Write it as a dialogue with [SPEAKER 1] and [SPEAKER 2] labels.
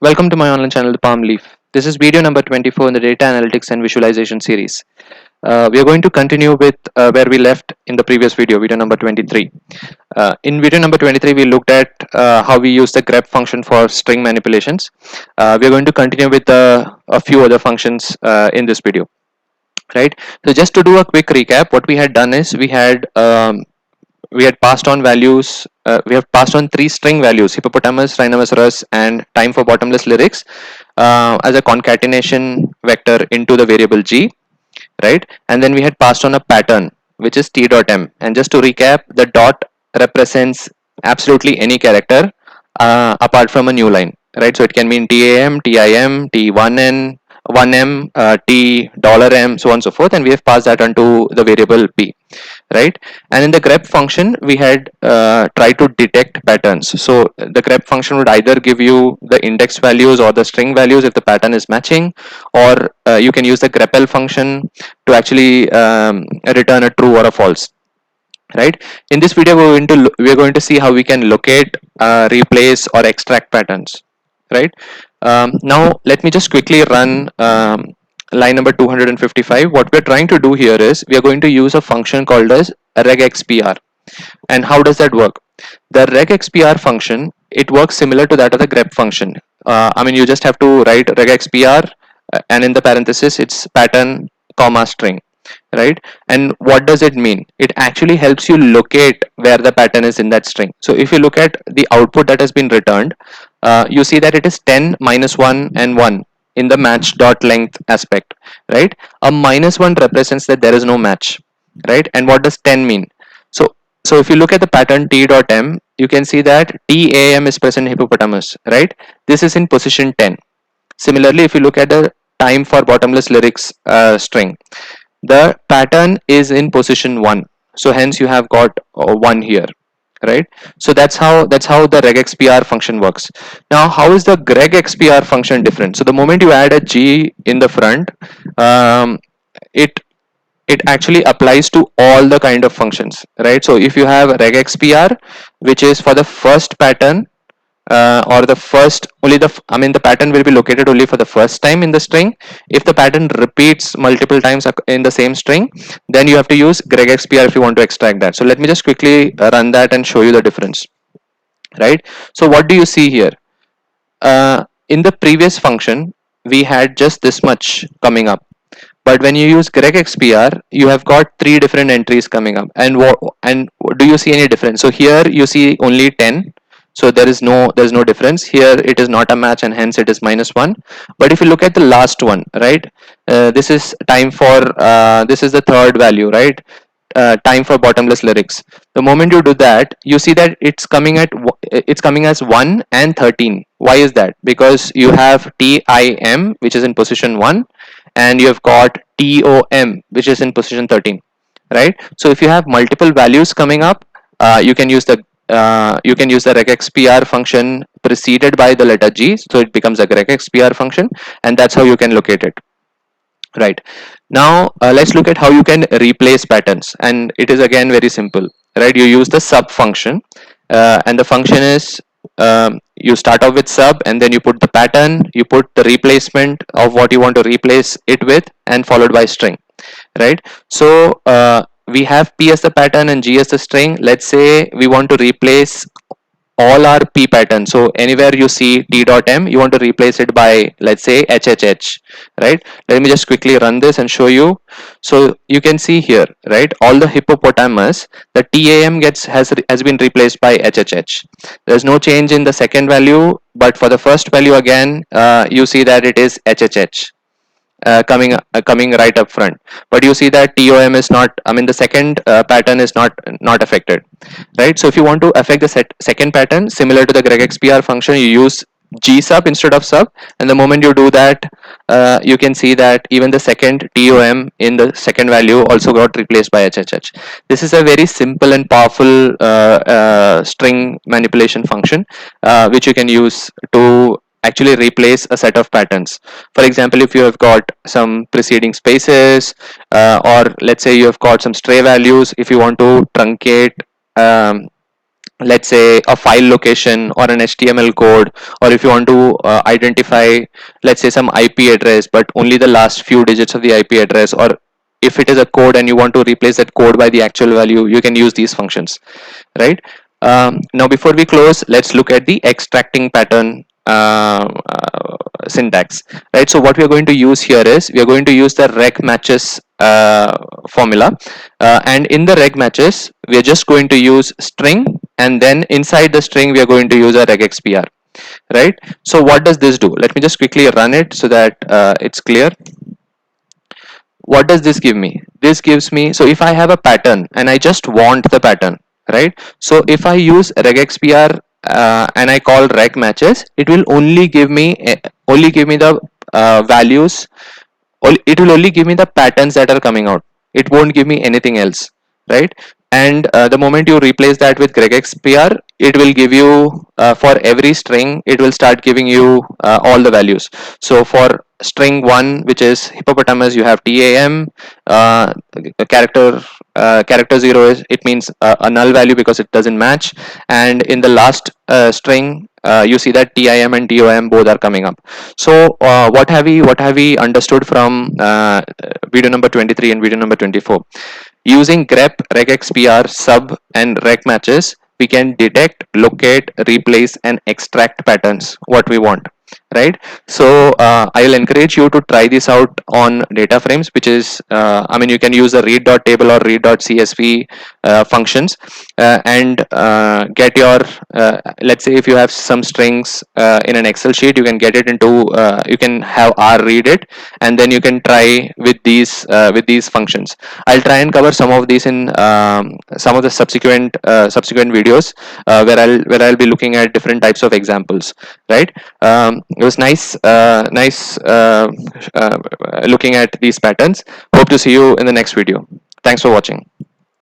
[SPEAKER 1] Welcome to my online channel, The Palm Leaf. This is video number 24 in the Data Analytics and Visualization series. We are going to continue with where we left in the previous video number 23. In video number 23, we looked at how we use the grep function for string manipulations. We are going to continue with a few other functions in this video. Right. So just to do a quick recap, what we had done is we had passed on values. We have passed on three string values: hippopotamus, rhinoceros, and time for bottomless lyrics, as a concatenation vector into the variable g, right? And then we had passed on a pattern which is t dot m. And just to recap, the dot represents absolutely any character apart from a new line, right? So it can mean tam, tim, t1n, 1m, t $m, so on and so forth, and we have passed that onto the variable p, right? And in the grep function, we had tried to detect patterns. So the grep function would either give you the index values or the string values if the pattern is matching, or you can use the grepl function to actually return a true or a false. Right. In this video, we're going to see how we can locate, replace, or extract patterns. Right. Now, let me just quickly run line number 255. What we're trying to do here is we are going to use a function called as regexpr. And how does that work? The regexpr function, it works similar to that of the grep function. I mean, you just have to write regexpr, and in the parenthesis, it's pattern comma string, right? And what does it mean? It actually helps you locate where the pattern is in that string. So if you look at the output that has been returned, you see that it is 10, -1, and 1 in the match dot length aspect, right? A -1 represents that there is no match, right? And what does 10 mean? So if you look at the pattern t dot m, you can see that tam is present in hippopotamus, right? This is in position 10. Similarly, if you look at the time for bottomless lyrics string, the pattern is in position 1. So hence you have got 1 here, right? So that's how the regexpr function works. Now, how is the gregxpr function different? So the moment you add a g in the front, um, it it actually applies to all the kind of functions, right? So if you have regexpr, which is for the first pattern, or the first only the I mean the pattern will be located only for the first time in the string. If the pattern repeats multiple times in the same string, then you have to use gregxpr if you want to extract that. So let me just quickly run that and show you the difference, right? So what do you see here? In the previous function, we had just this much coming up, but when you use gregxpr, you have got three different entries coming up. And do you see any difference? So here you see only 10. So there's no difference here. It is not a match, and hence it is -1. But if you look at the last one, right, this is time for this is the third value, right? Time for bottomless lyrics. The moment you do that, you see that it's coming as 1 and 13. Why is that? Because you have tim, which is in position 1, and you have got tom, which is in position 13, right? So if you have multiple values coming up, you can use the regexpr function preceded by the letter g, so it becomes a regexpr function, and that's how you can locate it. Right. Now let's look at how you can replace patterns, and it is again very simple, right? You use the sub function, and the function is, you start off with sub, and then you put the pattern, you put the replacement of what you want to replace it with, and followed by string, right? So we have p as the pattern and g as the string. Let's say we want to replace all our p patterns. So anywhere you see t dot m, you want to replace it by, let's say, hhh, right? Let me just quickly run this and show you. So you can see here, right, all the hippopotamus, the tam has been replaced by hhh. There's no change in the second value, but for the first value again, you see that it is hhh. Coming right up front, but you see that tom is not, I mean the second pattern is not affected, right? So if you want to affect the second pattern, similar to the gregxpr function, you use g sub instead of sub, and the moment you do that, you can see that even the second tom in the second value also got replaced by hhh. This is a very simple and powerful string manipulation function, which you can use to actually replace a set of patterns. For example, if you have got some preceding spaces, or let's say you have got some stray values, if you want to truncate, let's say a file location or an HTML code, or if you want to identify, let's say, some IP address but only the last few digits of the IP address, or if it is a code and you want to replace that code by the actual value, you can use these functions, right? Now before we close, let's look at the extracting pattern syntax, right? So what we are going to use here is we are going to use the reg matches formula, and in the reg matches we are just going to use string, and then inside the string we are going to use a regexpr, right? So what does this do? Let me just quickly run it so that it's clear. What does this give me? This gives me, so if I have a pattern and I just want the pattern, right? So if I use regexpr and I call reg matches, it will only give me the values. It will only give me the patterns that are coming out. It won't give me anything else, right? And the moment you replace that with regexpr, it will give you for every string, it will start giving you all the values. So for string 1, which is hippopotamus, you have tam. Character character 0 is, it means a null value because it doesn't match. And in the last string, you see that tim and tom both are coming up. So what have we understood from video number 23 and video number 24? Using grep, regexpr, sub and reg matches, we can detect, locate, replace and extract patterns what we want, right? So I'll encourage you to try this out on data frames, which is I mean, you can use the read.table or read.csv functions, and get your let's say if you have some strings in an Excel sheet, you can get it into you can have R read it, and then you can try with these functions. I'll try and cover some of these in some of the subsequent videos where I'll be looking at different types of examples, right? It was nice looking at these patterns. Hope to see you in the next video. Thanks for watching.